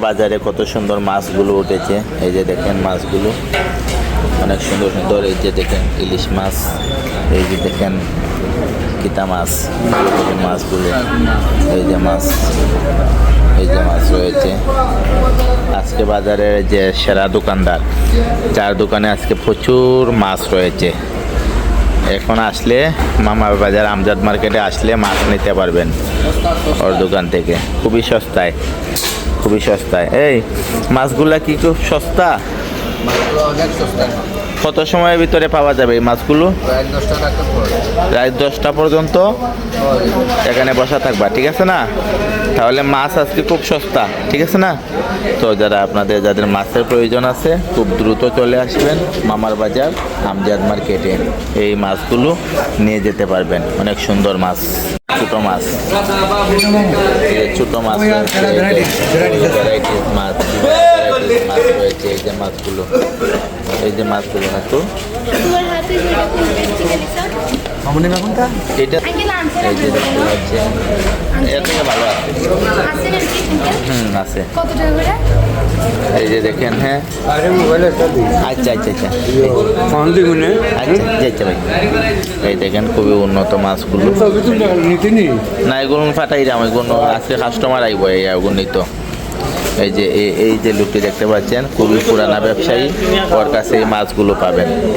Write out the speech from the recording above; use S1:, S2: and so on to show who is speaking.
S1: বাজারে কত সুন্দর মাছগুলো উঠেছে। এই যে দেখেন মাছগুলো অনেক সুন্দর সুন্দর। এই যে দেখেন ইলিশ মাছ, এই যে দেখেন কিতা মাছ, মাছগুলো এই যে মাছ, এই যে মাছ রয়েছে। আজকে বাজারে যে সেরা দোকানদার, যার দোকানে আজকে প্রচুর মাছ রয়েছে। এখন আসলে মামার বাজার আমজাদ মার্কেটে আসলে মাছ নিতে পারবেন ওর দোকান থেকে, খুবই সস্তায়, খুবই সস্তায়। এই মাছগুলা কি খুব সস্তা?
S2: অনেক সস্তা।
S1: কত সময়ের ভিতরে পাওয়া যাবে এই মাছগুলো? রাত 10টা পর্যন্ত এখানে বসা থাকবা, ঠিক আছে না? তাহলে মাছ আজকে খুব সস্তা, ঠিক আছে না? তো যাদের মাছের প্রয়োজন আছে খুব দ্রুত চলে আসবেন মামার বাজার আমজাদ মার্কেটে, এই মাছগুলো নিয়ে যেতে পারবেন। অনেক সুন্দর মাছ, ছোট মাছ, ছোট মাছ, ভ্যারাইটিস মাছ, মাছ রয়েছে। এই যে মাছগুলো, এই যে মাছগুলো না তো এটা, এই যে দেখতে পাচ্ছেন এর থেকে ভালো আছে। আছে। এই যে দেখেন, হ্যাঁ আচ্ছা আচ্ছা আচ্ছা আচ্ছা ভাই, এই দেখেন খুবই উন্নত মাছগুলো। না এগুলো ফাটাই দাম, এগুলো আজকে কাস্টমার আইব এগুলো নিত। এই যে লোকটি দেখতে পাচ্ছেন খুবই পুরানা ব্যবসায়ী, ওর কাছে এই মাছগুলো পাবেন।